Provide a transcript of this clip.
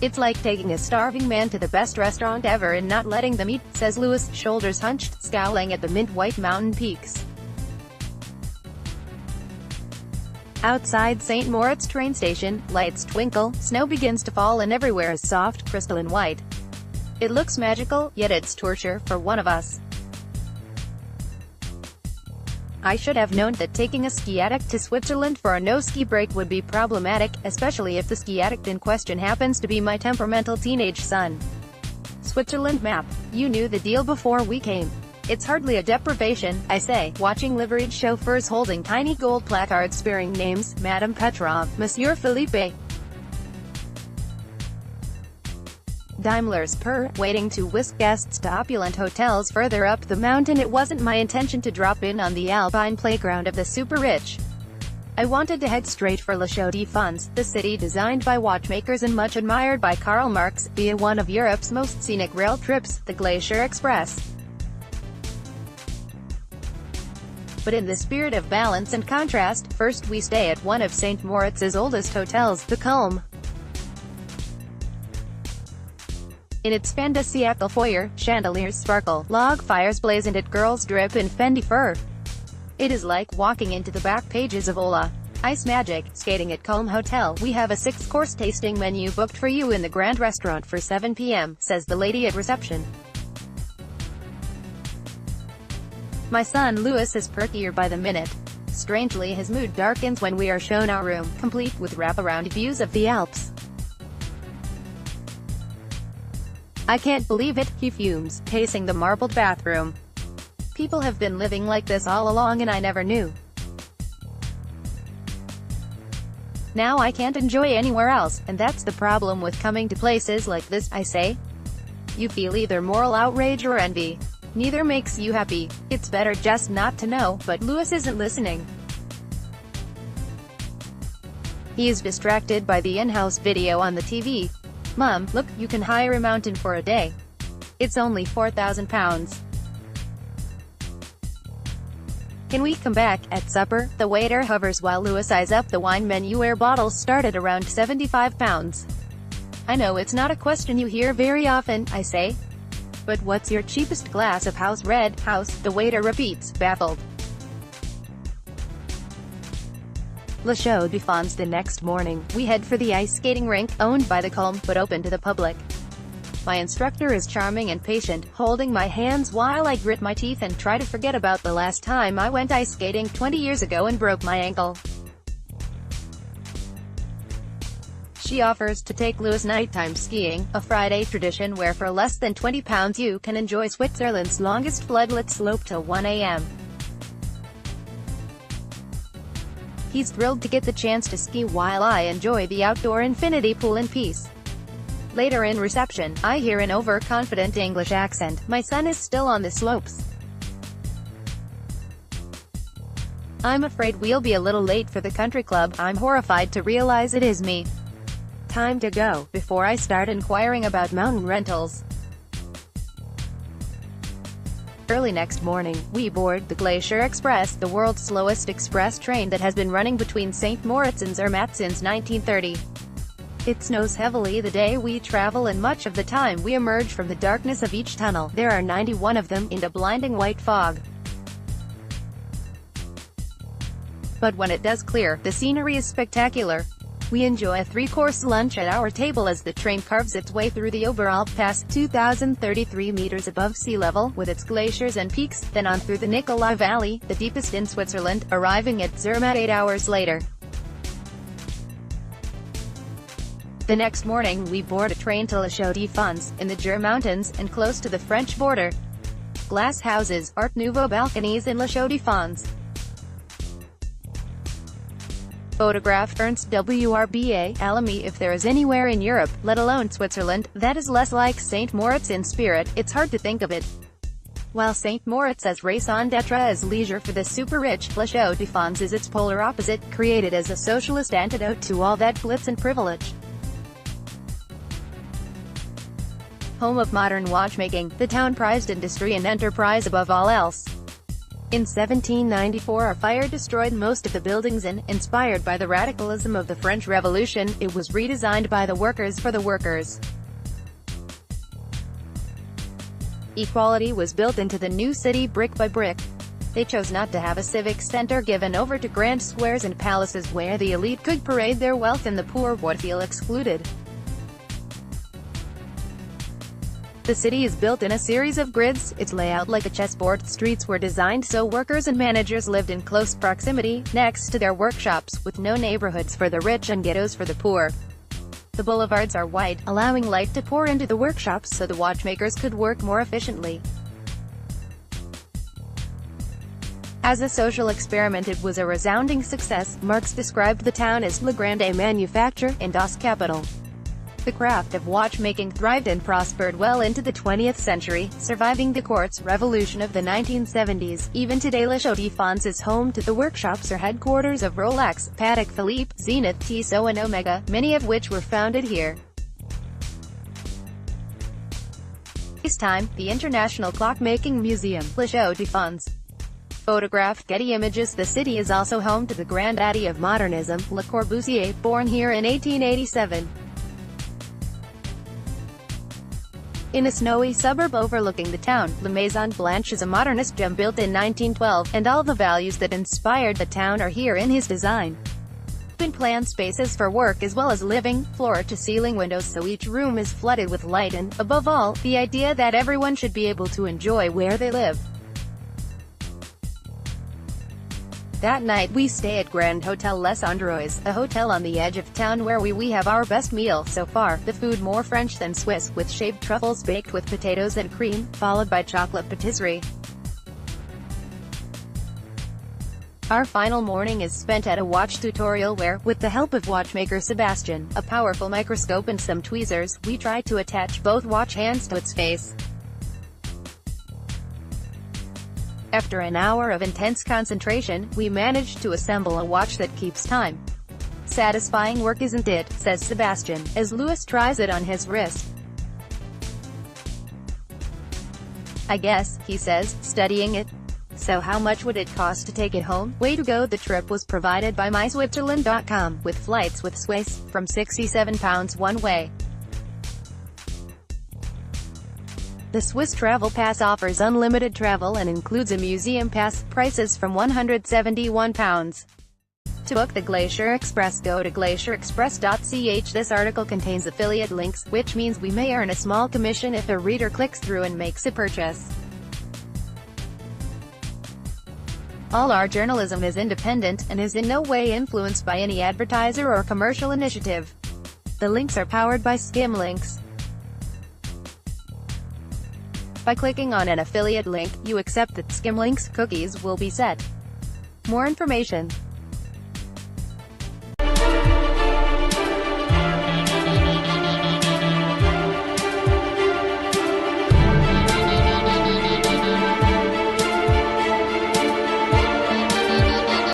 It's like taking a starving man to the best restaurant ever and not letting them eat, says Louis, shoulders hunched, scowling at the mint-white mountain peaks. Outside St Moritz train station, lights twinkle, snow begins to fall and everywhere is soft, crystalline white. It looks magical, yet it's torture for one of us. I should have known that taking a ski addict to Switzerland for a no-ski break would be problematic, especially if the ski addict in question happens to be my temperamental teenage son. Switzerland map. You knew the deal before we came. It's hardly a deprivation, I say, watching liveried chauffeurs holding tiny gold placards bearing names, Madame Petrov, Monsieur Philippe. Daimler's purr, waiting to whisk guests to opulent hotels further up the mountain. It wasn't my intention to drop in on the alpine playground of the super-rich. I wanted to head straight for La Chaux-de-Fonds, the city designed by watchmakers and much admired by Karl Marx, via one of Europe's most scenic rail trips, the Glacier Express. But in the spirit of balance and contrast, first we stay at one of St Moritz's oldest hotels, the Culm. In its fin de siècle foyer, chandeliers sparkle, log fires blaze and it girls drip in Fendi fur. It is like walking into the back pages of Ola. Ice Magic, skating at Culm Hotel. We have a 6-course tasting menu booked for you in the Grand Restaurant for 7 p.m., says the lady at reception. My son Louis is perkier by the minute. Strangely, his mood darkens when we are shown our room, complete with wraparound views of the Alps. I can't believe it, he fumes, pacing the marbled bathroom. People have been living like this all along and I never knew. Now I can't enjoy anywhere else, and that's the problem with coming to places like this, I say. You feel either moral outrage or envy. Neither makes you happy. It's better just not to know, but Louis isn't listening. He is distracted by the in-house video on the TV. Mom, look, you can hire a mountain for a day. It's only £4,000. Can we come back? At supper, the waiter hovers while Louis eyes up the wine menu where bottles start at around £75. I know it's not a question you hear very often, I say. But what's your cheapest glass of house red? House, the waiter repeats, baffled. La Chaux-de-Fonds. The next morning, we head for the ice skating rink, owned by the Culm, but open to the public. My instructor is charming and patient, holding my hands while I grit my teeth and try to forget about the last time I went ice skating 20 years ago and broke my ankle. She offers to take Louis nighttime skiing, a Friday tradition where for less than £20 you can enjoy Switzerland's longest floodlit slope till 1 a.m. He's thrilled to get the chance to ski while I enjoy the outdoor infinity pool in peace. Later in reception, I hear an overconfident English accent. My son is still on the slopes. I'm afraid we'll be a little late for the country club. I'm horrified to realize it is me. Time to go, before I start inquiring about mountain rentals. Early next morning, we board the Glacier Express, the world's slowest express train that has been running between St Moritz and Zermatt since 1930. It snows heavily the day we travel and much of the time we emerge from the darkness of each tunnel, there are 91 of them, into blinding white fog. But when it does clear, the scenery is spectacular. We enjoy a 3-course lunch at our table as the train carves its way through the Oberalp Pass, 2,033 meters above sea level, with its glaciers and peaks, then on through the Nicolai Valley, the deepest in Switzerland, arriving at Zermatt 8 hours later. The next morning we board a train to La Chaux-de-Fonds, in the Jura Mountains, and close to the French border. Glass houses, Art Nouveau balconies in La Chaux-de-Fonds. Photograph Ernst WRBA, Alamy. If there is anywhere in Europe, let alone Switzerland, that is less like St Moritz in spirit, it's hard to think of it. While St Moritz as raison d'etre as leisure for the super-rich, La Chaux-de-Fonds is its polar opposite, created as a socialist antidote to all that glitz and privilege. Home of modern watchmaking, the town prized industry and enterprise above all else. In 1794 a fire destroyed most of the buildings and, inspired by the radicalism of the French Revolution, it was redesigned by the workers for the workers. Equality was built into the new city brick by brick. They chose not to have a civic center given over to grand squares and palaces where the elite could parade their wealth and the poor would feel excluded. The city is built in a series of grids, its layout like a chessboard. Streets were designed so workers and managers lived in close proximity, next to their workshops, with no neighborhoods for the rich and ghettos for the poor. The boulevards are wide, allowing light to pour into the workshops so the watchmakers could work more efficiently. As a social experiment it was a resounding success. Marx described the town as "la grande manufacture" and "das Kapital." The craft of watchmaking thrived and prospered well into the 20th century, surviving the quartz revolution of the 1970s. Even today La Chaux-de-Fonds is home to the workshops or headquarters of Rolex, Patek Philippe, Zenith, Tissot and Omega, many of which were founded here. This time, the International Clockmaking Museum, La Chaux-de-Fonds. Photographed Getty Images. The city is also home to the granddaddy of modernism, Le Corbusier, born here in 1887. In a snowy suburb overlooking the town, La Maison Blanche is a modernist gem built in 1912, and all the values that inspired the town are here in his design. Been planned spaces for work as well as living, floor-to-ceiling windows so each room is flooded with light and, above all, the idea that everyone should be able to enjoy where they live. That night we stay at Grand Hotel Les Androids, a hotel on the edge of town where we have our best meal so far, the food more French than Swiss, with shaved truffles baked with potatoes and cream, followed by chocolate patisserie. Our final morning is spent at a watch tutorial where, with the help of watchmaker Sebastian, a powerful microscope and some tweezers, we try to attach both watch hands to its face. After an hour of intense concentration, we managed to assemble a watch that keeps time. Satisfying work, isn't it, says Sebastian, as Louis tries it on his wrist. I guess, he says, studying it. So how much would it cost to take it home? Way to go. The trip was provided by myswitzerland.com, with flights with Swiss, from £67 one way. The Swiss Travel Pass offers unlimited travel and includes a museum pass, prices from £171. To book the Glacier Express, go to glacierexpress.ch. This article contains affiliate links, which means we may earn a small commission if a reader clicks through and makes a purchase. All our journalism is independent, and is in no way influenced by any advertiser or commercial initiative. The links are powered by Skimlinks. By clicking on an affiliate link, you accept that Skimlinks cookies will be set. More information.